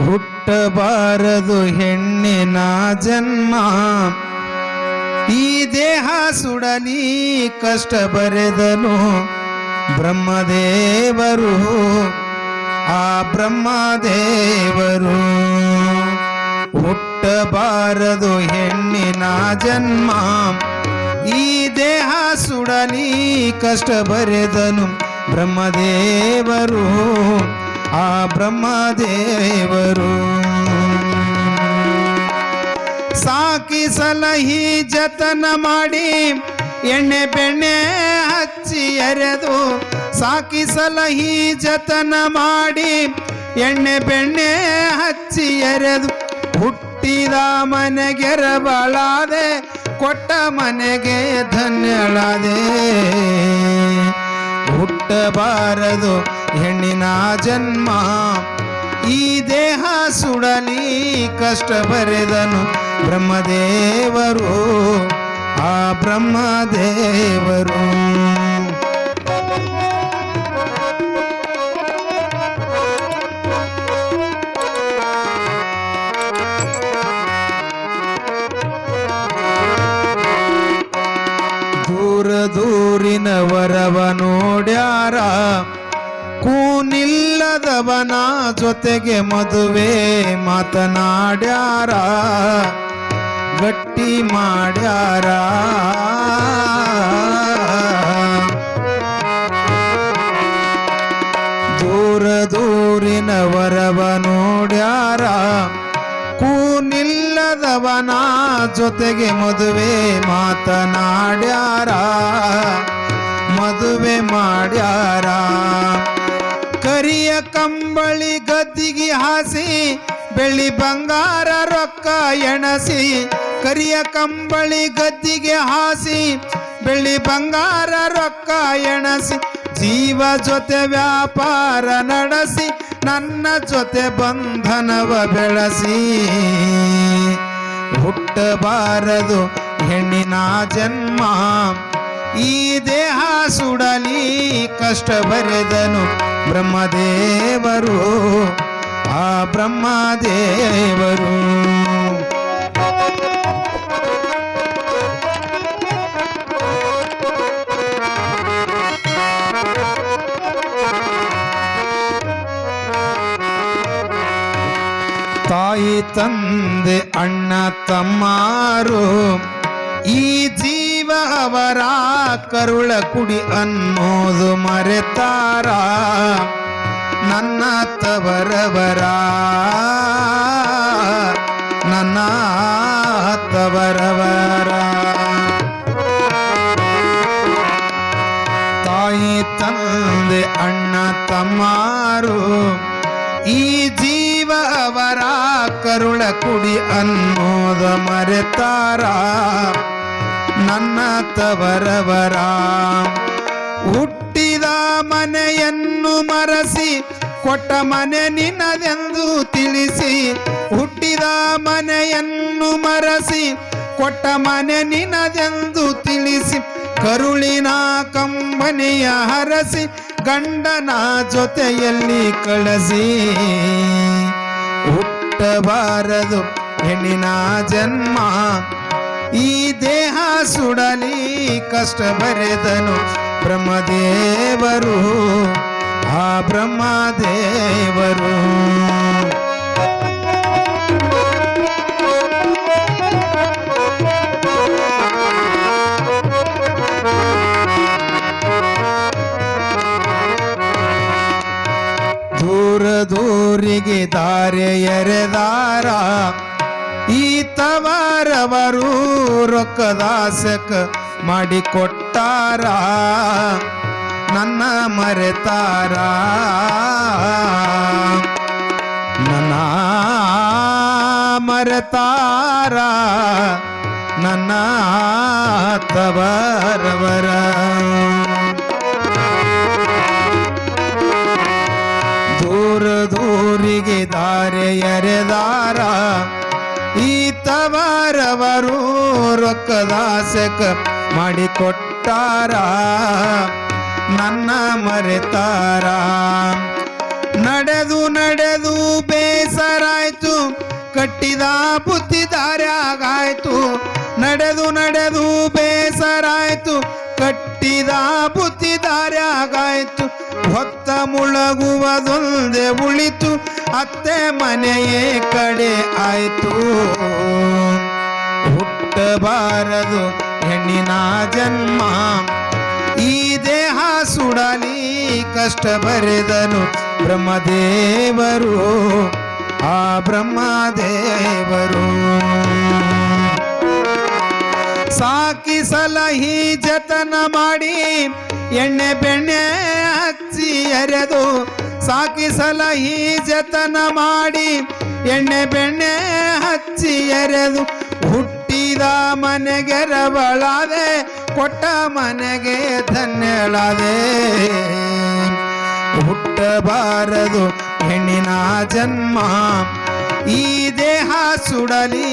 ಹುಟ್ಟಬಾರದು ಹೆಣ್ಣಿನ ಜನ್ಮ, ಈ ದೇಹ ಸುಡಲಿ ಕಷ್ಟ ಬರೆದನು ಬ್ರಹ್ಮದೇವರು, ಆ ಬ್ರಹ್ಮದೇವರು. ಹುಟ್ಟಬಾರದು ಹೆಣ್ಣಿನ ಜನ್ಮ, ಈ ದೇಹ ಸುಡಲಿ ಕಷ್ಟ ಬರೆದನು ಬ್ರಹ್ಮದೇವರು, ಆ ಬ್ರಹ್ಮದೇವರು. ಸಾಕಿ ಸಲಹಿ ಜತನ ಮಾಡಿ ಎಣ್ಣೆ ಬೆಣ್ಣೆ ಹಚ್ಚಿ ಎರೆದು, ಸಾಕಿ ಸಲಹಿ ಜತನ ಮಾಡಿ ಎಣ್ಣೆ ಬೆಣ್ಣೆ ಹಚ್ಚಿ ಎರೆದು, ಹುಟ್ಟಿದ ಮನೆಗೆ ರಬಳಾದೆ ಕೊಟ್ಟ ಮನೆಗೆ ಧನ್ಯಳಾದೆ. ಹುಟ್ಟಬಾರದು ಹೆಣ್ಣಿನ ಜನ್ಮ, ಈ ದೇಹ ಸುಡಲಿ ಕಷ್ಟ ಬರೆದನು ಬ್ರಹ್ಮದೇವರು, ಆ ಬ್ರಹ್ಮದೇವರು. ದೂರ ದೂರಿನವರವ ನೋಡ್ಯಾರ, ಕೂನಿಲ್ಲದವನ ಜೊತೆಗೆ ಮದುವೆ ಮಾತನಾಡ್ಯಾರ, ಗಟ್ಟಿ ಮಾಡ್ಯಾರ. ದೂರ ದೂರಿನವರವ ನೋಡ್ಯಾರ, ಕೂನಿಲ್ಲದವನ ಜೊತೆಗೆ ಮದುವೆ ಮಾತನಾಡ್ಯಾರ, ಮದುವೆ ಮಾಡ್ಯಾರ. ಕರಿಯ ಕಂಬಳಿ ಗದ್ದಿಗೆ ಹಾಸಿ ಬೆಳ್ಳಿ ಬಂಗಾರ ರೊಕ್ಕ ಎಣಸಿ, ಕರಿಯ ಕಂಬಳಿ ಗದ್ದಿಗೆ ಹಾಸಿ ಬೆಳ್ಳಿ ಬಂಗಾರ ರೊಕ್ಕ ಎಣಸಿ, ಜೀವ ಜೊತೆ ವ್ಯಾಪಾರ ನಡೆಸಿ ನನ್ನ ಜೊತೆ ಬಂಧನವ ಬೆಳೆಸಿ. ಹುಟ್ಟಬಾರದು ಹೆಣ್ಣಿನ ಜನ್ಮ, ಈ ದೇಹ ಸುಡಲಿ ಕಷ್ಟ ಬರೆದನು ಬ್ರಹ್ಮದೇವರು, ಆ ಬ್ರಹ್ಮದೇವರು. ತಾಯಿ ತಂದೆ ಅಣ್ಣ ತಮ್ಮಾರು, ಈ ಜೀವ ಅವರ ಕರುಳ ಕುಡಿ ಅನ್ನೋದು ಮರೆತಾರ. ನನ್ನ ತವರವರ, ನನ್ನ ತವರವರ. ತಾಯಿ ತಂದೆ ಅಣ್ಣ ತಮ್ಮಾರು, ಈ ಜೀವ ಅವರ ಕರುಳ ಕುಡಿ ಅನ್ನೋದ ಮರೆತಾರ. ನನ್ನ ತವರವರ. ಹುಟ್ಟಿದ ಮನೆಯನ್ನು ಮರಸಿ ಕೊಟ್ಟ ಮನೆ ನಿನ್ನದೆಂದು ತಿಳಿಸಿ, ಹುಟ್ಟಿದ ಮನೆಯನ್ನು ಮರಸಿ ಕೊಟ್ಟ ಮನೆ ನಿನ್ನದೆಂದು ತಿಳಿಸಿ, ಕರುಳಿನ ಕಂಬನಿಯ ಹರಸಿ ಗಂಡನ ಜೊತೆಯಲ್ಲಿ ಕಳಿಸಿ. ಹುಟ್ಟಬಾರದು ಹೆಣ್ಣಿನ ಜನ್ಮ, ಈ ದೇಹ ಸುಡಲಿ ಕಷ್ಟ ಬರೆದನು ಬ್ರಹ್ಮದೇವರು, ಆ ಬ್ರಹ್ಮದೇವರು. ದೂರ ದೂರಿಗೆ ದಾರೆ ಎರೆದಾರ, ಈ ತವರವರು ರೊಕ್ಕದಾಸಕ ಮಾಡಿಕೊಟ್ಟಾರ. ನನ್ನ ಮರೆತಾರ, ನನ್ನ ಮರೆತಾರ, ನನ್ನ ತವರವರ. ದೂರ ದೂರಿಗೆ ದಾರೆ ಎರೆದಾರ, ಈ ತವರವರು ರೊಕ್ಕದಾಸಕ ಮಾಡಿಕೊಟ್ಟಾರ. ನನ್ನ ಮರೆತಾರ, ನಡೆದು ನಡೆದು ಬೇಸರಾಯ್ತು ಕಟ್ಟಿದ ಬುದ್ಧಿ ದಾರ್ಯಾಗಾಯ್ತು ನಡೆದು ನಡೆದು ಬೇಸರಾಯ್ತು ಕಟ್ಟಿದ ಬುದ್ಧಿ ದಾರ್ಯಾಗಾಯ್ತು ಹೊತ್ತ ಮುಳಗುವುದೊಂದೇ ಉಳಿತು ಅತ್ತೆ ಮನೆಯೇ ಕಡೆ ಆಯ್ತು ಹುಟ್ಟಬಾರದು ಹೆಣ್ಣಿನ ಜನ್ಮ ಈ ದೇಹ ಸುಡಲಿ ಕಷ್ಟ ಬರೆದನು ಬ್ರಹ್ಮದೇವರು ಆ ಬ್ರಹ್ಮದೇವರು ಸಾಕಿ ಸಲಹಿ ಜತನ ಮಾಡಿ ಎಣ್ಣೆ ಬೆಣ್ಣೆ ಹಚ್ಚಿ ಎರೆದು ಸಾಕಿ ಸಲಹಿ ಜತನ ಮಾಡಿ ಎಣ್ಣೆ ಬೆಣ್ಣೆ ಹಚ್ಚಿ ಎರೆದು ಹುಟ್ಟಿದ ಮನೆಗೆ ರವಳಾದೆ ಕೊಟ್ಟ ಮನೆಗೆ ಧನ್ಯಳಾದೆ ಹುಟ್ಟಬಾರದು ಹೆಣ್ಣಿನ ಜನ್ಮ ಈ ದೇಹ ಸುಡಲಿ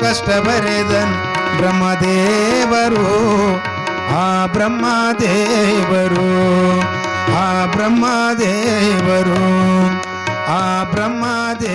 ಕಷ್ಟ ಬರೆದನ್ ಬ್ರಹ್ಮದೇವರು ಆ ಬ್ರಹ್ಮದೇವರು ಆ ಬ್ರಹ್ಮದೇವರು ಆ ಬ್ರಹ್ಮದೇವರು